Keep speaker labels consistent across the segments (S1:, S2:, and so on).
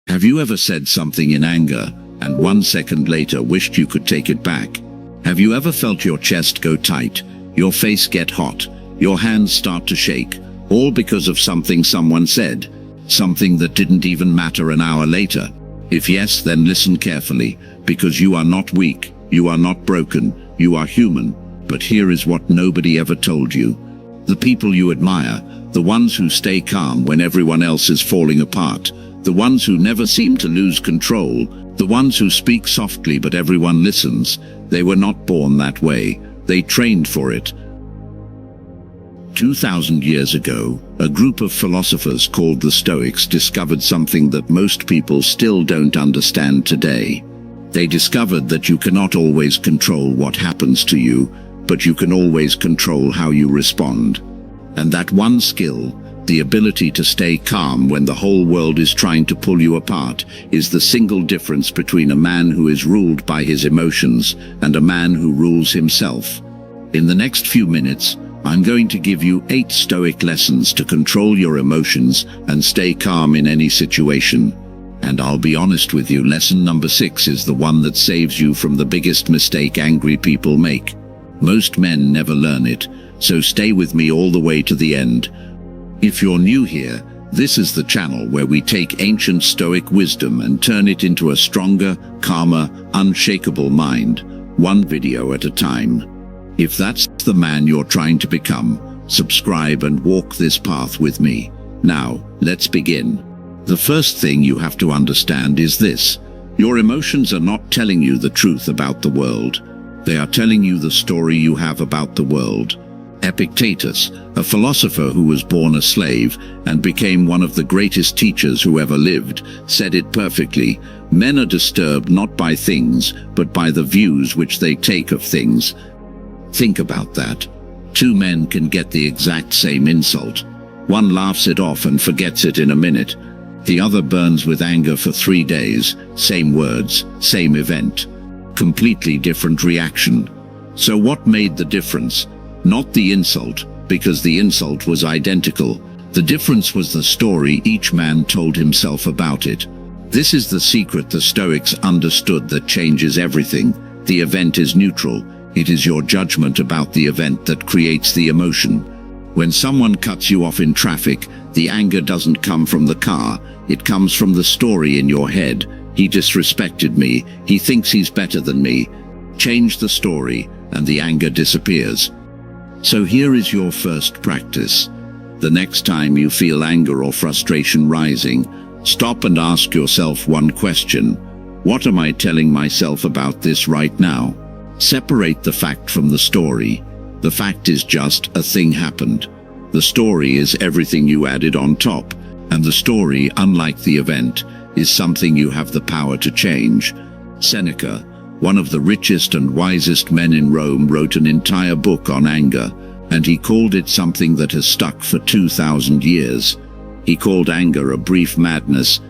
S1: Have you ever said something in anger, and 1 second later wished you could take it back? Have you ever felt your chest go tight, your face get hot, your hands start to shake, all because of something someone said? Something that didn't even matter an hour later? If yes, then listen carefully, because you are not weak, you are not broken, you are human. But here is what nobody ever told you. The people you admire, the ones who stay calm when everyone else is falling apart, the ones who never seem to lose control, the ones who speak softly but everyone listens, they were not born that way. They trained for it. 2,000 years ago, a group of philosophers called the Stoics discovered something that most people still don't understand today. They discovered that you cannot always control what happens to you, but you can always control how you respond. And that one skill, the ability to stay calm when the whole world is trying to pull you apart, is the single difference between a man who is ruled by his emotions and a man who rules himself. In the next few minutes, I'm going to give you 8 Stoic lessons to control your emotions and stay calm in any situation. And I'll be honest with you, lesson number 6 is the one that saves you from the biggest mistake angry people make. Most men never learn it, so stay with me all the way to the end. If you're new here, this is the channel where we take ancient Stoic wisdom and turn it into a stronger, calmer, unshakable mind, one video at a time. If that's the man you're trying to become, subscribe and walk this path with me. Now, let's begin. The first thing you have to understand is this: your emotions are not telling you the truth about the world. They are telling you the story you have about the world. Epictetus, a philosopher who was born a slave and became one of the greatest teachers who ever lived, said it perfectly: men are disturbed not by things, but by the views which they take of things. Think about that. 2 men can get the exact same insult. One laughs it off and forgets it in a minute. The other burns with anger for 3 days, same words, same event. Completely different reaction. So what made the difference? Not the insult, because the insult was identical. The difference was the story each man told himself about it. This is the secret the Stoics understood that changes everything. The event is neutral. It is your judgment about the event that creates the emotion. When someone cuts you off in traffic, the anger doesn't come from the car, it comes from the story in your head. He disrespected me, he thinks he's better than me. Change the story, and the anger disappears. So here is your first practice. The next time you feel anger or frustration rising, stop and ask yourself one question: what am I telling myself about this right now? Separate the fact from the story. The fact is just a thing happened. The story is everything you added on top, and the story, unlike the event, is something you have the power to change. Seneca, one of the richest and wisest men in Rome, wrote an entire book on anger, and he called it something that has stuck for 2,000 years. He called anger a brief madness,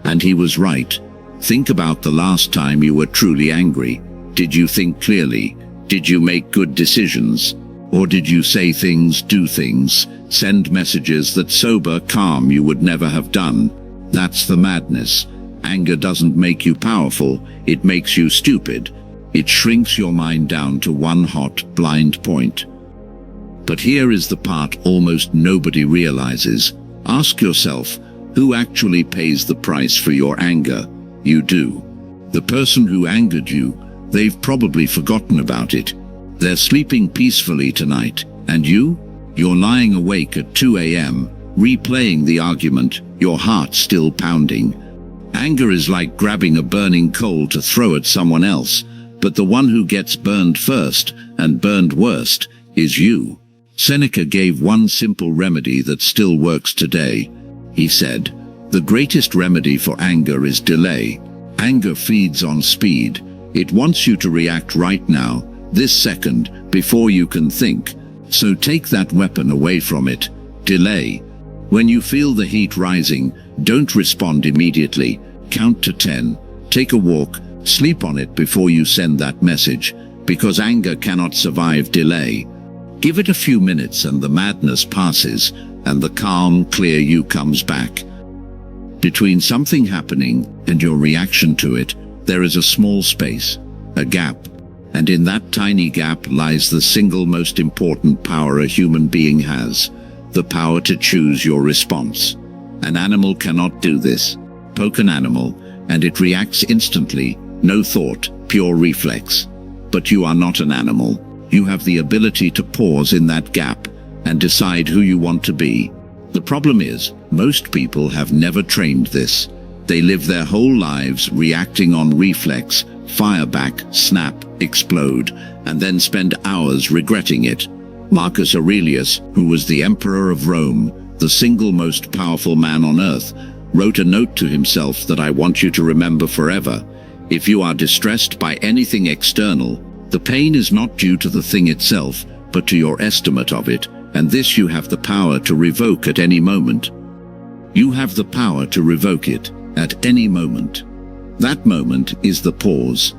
S1: and he was right. Think about the last time you were truly angry. Did you think clearly? Did you make good decisions? Or did you say things, do things, send messages that sober, calm you would never have done? That's the madness. Anger doesn't make you powerful, it makes you stupid. It shrinks your mind down to one hot, blind point. But here is the part almost nobody realizes. Ask yourself, who actually pays the price for your anger? You do. The person who angered you, they've probably forgotten about it. They're sleeping peacefully tonight, and you're lying awake at 2 a.m., replaying the argument, your heart still pounding. Anger is like grabbing a burning coal to throw at someone else, but the one who gets burned first, and burned worst, is you. Seneca gave one simple remedy that still works today. He said, "The greatest remedy for anger is delay. Anger feeds on speed. It wants you to react right now, this second, before you can think. So take that weapon away from it. Delay. When you feel the heat rising, don't respond immediately. Count to 10. Take a walk, sleep on it before you send that message, because anger cannot survive delay. Give it a few minutes and the madness passes, and the calm, clear you comes back." Between something happening and your reaction to it, there is a small space, a gap. And in that tiny gap lies the single most important power a human being has, the power to choose your response. An animal cannot do this. Poke an animal, and it reacts instantly, no thought, pure reflex. But you are not an animal. You have the ability to pause in that gap and decide who you want to be. The problem is, most people have never trained this. They live their whole lives reacting on reflex, fire back, snap, explode, and then spend hours regretting it. Marcus Aurelius, who was the emperor of Rome, the single most powerful man on earth, wrote a note to himself that I want you to remember forever. If you are distressed by anything external, the pain is not due to the thing itself, but to your estimate of it, and this you have the power to revoke at any moment. You have the power to revoke it at any moment. That moment is the pause.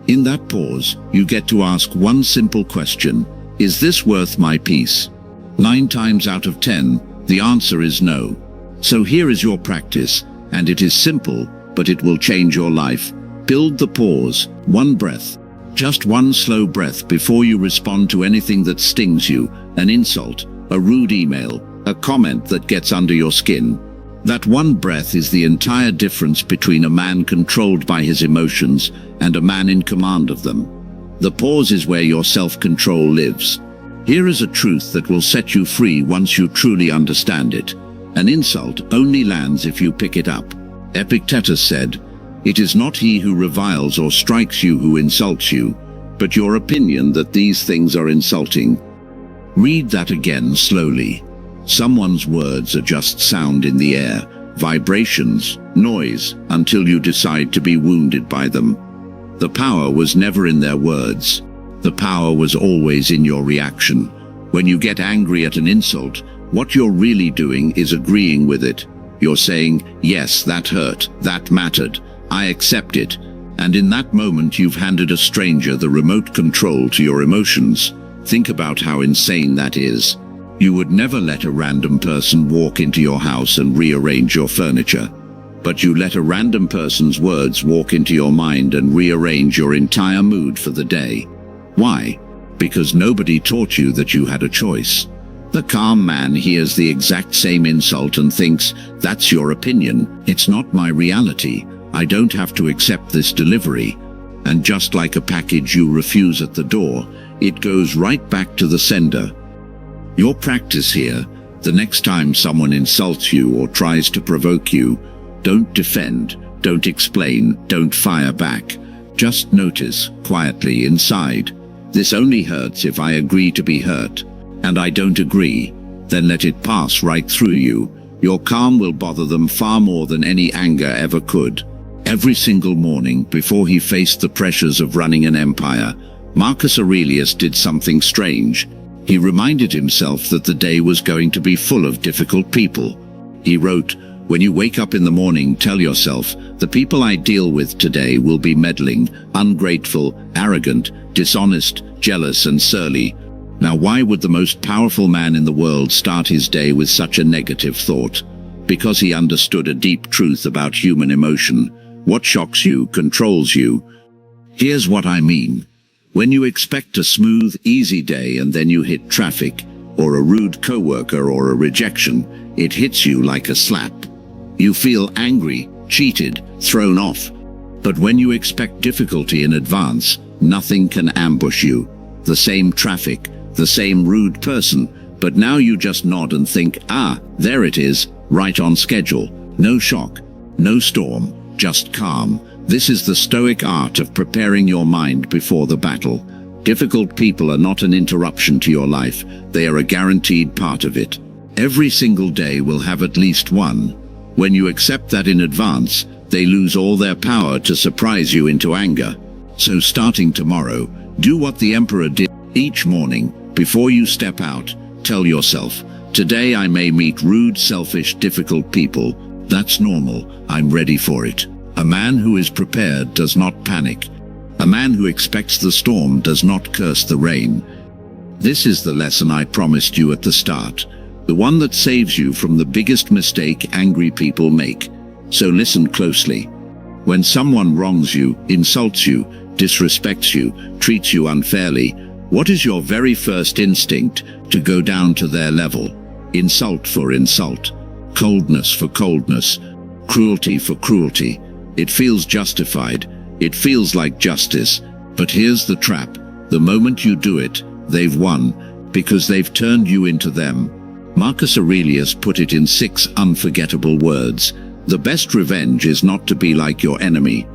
S1: In that pause, you get to ask one simple question: is this worth my peace? 9 times out of 10, the answer is no. So here is your practice, and it is simple, but it will change your life. Build the pause, one breath. Just one slow breath before you respond to anything that stings you, an insult, a rude email, a comment that gets under your skin. That one breath is the entire difference between a man controlled by his emotions and a man in command of them. The pause is where your self-control lives. Here is a truth that will set you free once you truly understand it. An insult only lands if you pick it up. Epictetus said, "It is not he who reviles or strikes you who insults you, but your opinion that these things are insulting." Read that again slowly. Someone's words are just sound in the air, vibrations, noise, until you decide to be wounded by them. The power was never in their words. The power was always in your reaction. When you get angry at an insult, what you're really doing is agreeing with it. You're saying, "Yes, that hurt, that mattered, I accept it." And in that moment you've handed a stranger the remote control to your emotions. Think about how insane that is. You would never let a random person walk into your house and rearrange your furniture. But you let a random person's words walk into your mind and rearrange your entire mood for the day. Why? Because nobody taught you that you had a choice. The calm man hears the exact same insult and thinks, "That's your opinion, it's not my reality. I don't have to accept this delivery." And just like a package you refuse at the door, it goes right back to the sender. Your practice here, the next time someone insults you or tries to provoke you, don't defend, don't explain, don't fire back. Just notice, quietly inside, "This only hurts if I agree to be hurt. And I don't agree." Then let it pass right through you. Your calm will bother them far more than any anger ever could. Every single morning, before he faced the pressures of running an empire, Marcus Aurelius did something strange. He reminded himself that the day was going to be full of difficult people. He wrote, "When you wake up in the morning, tell yourself, the people I deal with today will be meddling, ungrateful, arrogant, dishonest, jealous and surly." Now why would the most powerful man in the world start his day with such a negative thought? Because he understood a deep truth about human emotion. What shocks you controls you. Here's what I mean. When you expect a smooth, easy day and then you hit traffic, or a rude coworker or a rejection, it hits you like a slap. You feel angry, cheated, thrown off. But when you expect difficulty in advance, nothing can ambush you. The same traffic, the same rude person, but now you just nod and think, "Ah, there it is, right on schedule." No shock, no storm, just calm. This is the Stoic art of preparing your mind before the battle. Difficult people are not an interruption to your life, they are a guaranteed part of it. Every single day will have at least one. When you accept that in advance, they lose all their power to surprise you into anger. So starting tomorrow, do what the emperor did. Each morning, before you step out, tell yourself, "Today I may meet rude, selfish, difficult people. That's normal, I'm ready for it." A man who is prepared does not panic. A man who expects the storm does not curse the rain. This is the lesson I promised you at the start, the one that saves you from the biggest mistake angry people make. So listen closely. When someone wrongs you, insults you, disrespects you, treats you unfairly, what is your very first instinct? To go down to their level. Insult for insult. Coldness for coldness. Cruelty for cruelty. It feels justified. It feels like justice. But here's the trap. The moment you do it, they've won, because they've turned you into them. Marcus Aurelius put it in 6 unforgettable words. The best revenge is not to be like your enemy.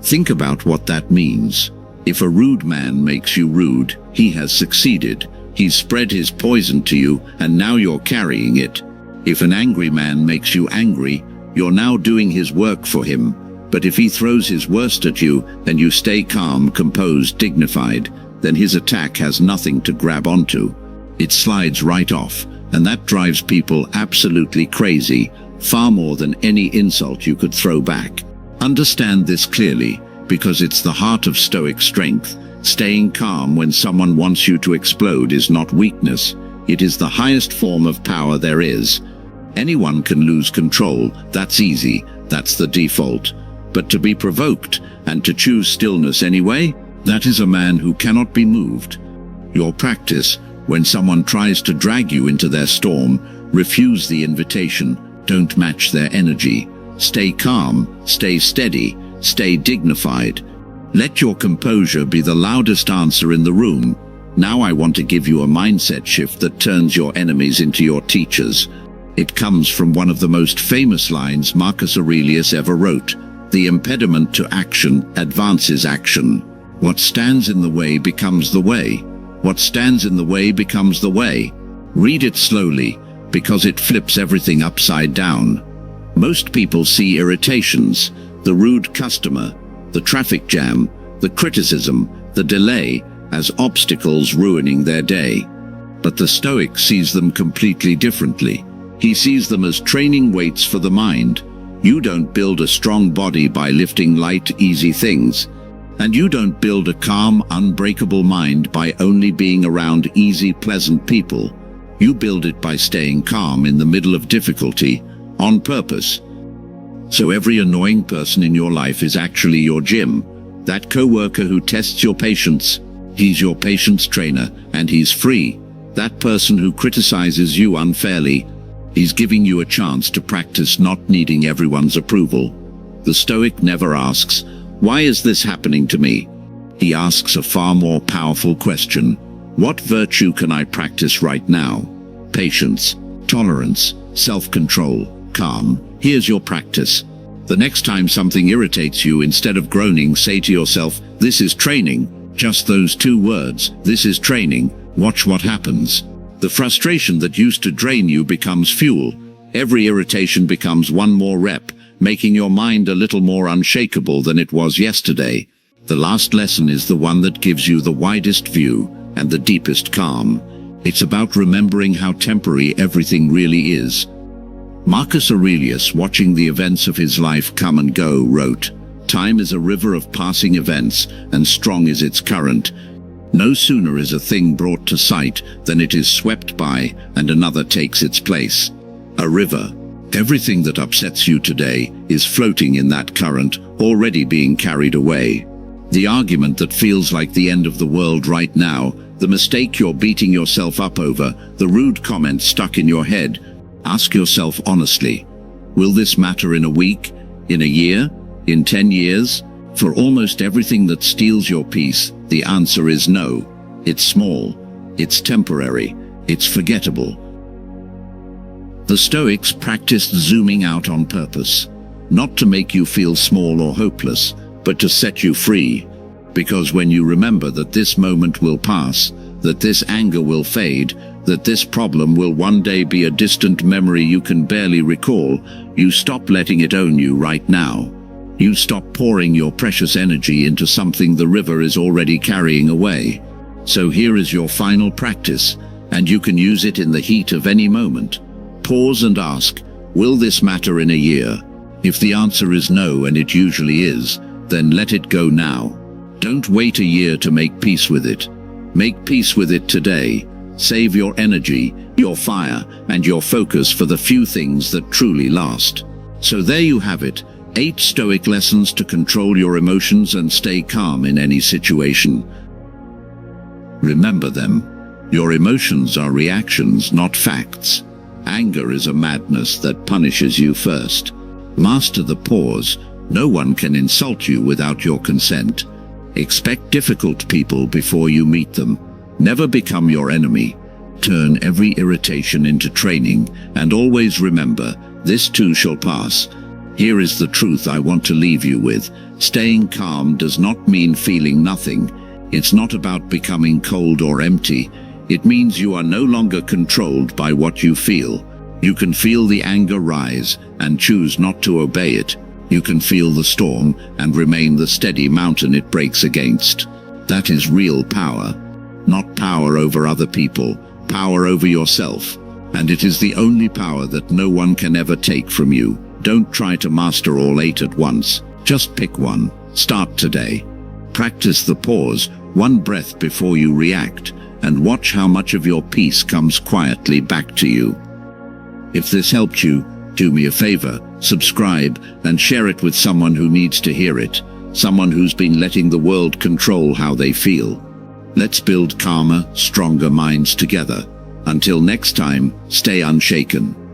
S1: Think about what that means. If a rude man makes you rude, he has succeeded. He's spread his poison to you, and now you're carrying it. If an angry man makes you angry, you're now doing his work for him. But if he throws his worst at you, and you stay calm, composed, dignified, then his attack has nothing to grab onto. It slides right off, and that drives people absolutely crazy, far more than any insult you could throw back. Understand this clearly, because it's the heart of Stoic strength. Staying calm when someone wants you to explode is not weakness. It is the highest form of power there is. Anyone can lose control, that's easy, that's the default. But to be provoked, and to choose stillness anyway, that is a man who cannot be moved. Your practice, when someone tries to drag you into their storm, refuse the invitation, don't match their energy. Stay calm, stay steady, stay dignified. Let your composure be the loudest answer in the room. Now I want to give you a mindset shift that turns your enemies into your teachers. It comes from one of the most famous lines Marcus Aurelius ever wrote. The impediment to action advances action. What stands in the way becomes the way. What stands in the way becomes the way. Read it slowly, because it flips everything upside down. Most people see irritations, the rude customer, the traffic jam, the criticism, the delay, as obstacles ruining their day. But the Stoic sees them completely differently. He sees them as training weights for the mind. You don't build a strong body by lifting light, easy things. And you don't build a calm, unbreakable mind by only being around easy, pleasant people. You build it by staying calm in the middle of difficulty, on purpose. So every annoying person in your life is actually your gym. That coworker who tests your patience, he's your patience trainer, and he's free. That person who criticizes you unfairly, he's giving you a chance to practice not needing everyone's approval. The Stoic never asks, "Why is this happening to me?" He asks a far more powerful question. What virtue can I practice right now? Patience, tolerance, self-control, calm. Here's your practice. The next time something irritates you, instead of groaning, say to yourself, "This is training." Just those 2 words, "This is training." Watch what happens. The frustration that used to drain you becomes fuel. Every irritation becomes one more rep, making your mind a little more unshakable than it was yesterday. The last lesson is the one that gives you the widest view and the deepest calm. It's about remembering how temporary everything really is. Marcus Aurelius, watching the events of his life come and go, wrote, "Time is a river of passing events, and strong is its current. No sooner is a thing brought to sight than it is swept by, and another takes its place." A river. Everything that upsets you today is floating in that current, already being carried away. The argument that feels like the end of the world right now, the mistake you're beating yourself up over, the rude comment stuck in your head. Ask yourself honestly, will this matter in a week, in a year, in 10 years? For almost everything that steals your peace, the answer is no. It's small, it's temporary, it's forgettable. The Stoics practiced zooming out on purpose, not to make you feel small or hopeless, but to set you free. Because when you remember that this moment will pass, that this anger will fade, that this problem will one day be a distant memory you can barely recall, you stop letting it own you right now. You stop pouring your precious energy into something the river is already carrying away. So here is your final practice, and you can use it in the heat of any moment. Pause and ask, will this matter in a year? If the answer is no, and it usually is, then let it go now. Don't wait a year to make peace with it. Make peace with it today. Save your energy, your fire, and your focus for the few things that truly last. So there you have it, 8 Stoic lessons to control your emotions and stay calm in any situation. Remember them. Your emotions are reactions, not facts. Anger is a madness that punishes you first. Master the pause. No one can insult you without your consent. Expect difficult people before you meet them. Never become your enemy. Turn every irritation into training, and always remember, this too shall pass. Here is the truth I want to leave you with. Staying calm does not mean feeling nothing. It's not about becoming cold or empty. It means you are no longer controlled by what you feel. You can feel the anger rise and choose not to obey it. You can feel the storm and remain the steady mountain it breaks against. That is real power. Not power over other people, power over yourself. And it is the only power that no one can ever take from you. Don't try to master all 8 at once. Just pick one. Start today. Practice the pause, one breath before you react, and watch how much of your peace comes quietly back to you. If this helped you, do me a favor, subscribe, and share it with someone who needs to hear it, someone who's been letting the world control how they feel. Let's build calmer, stronger minds together. Until next time, stay unshaken.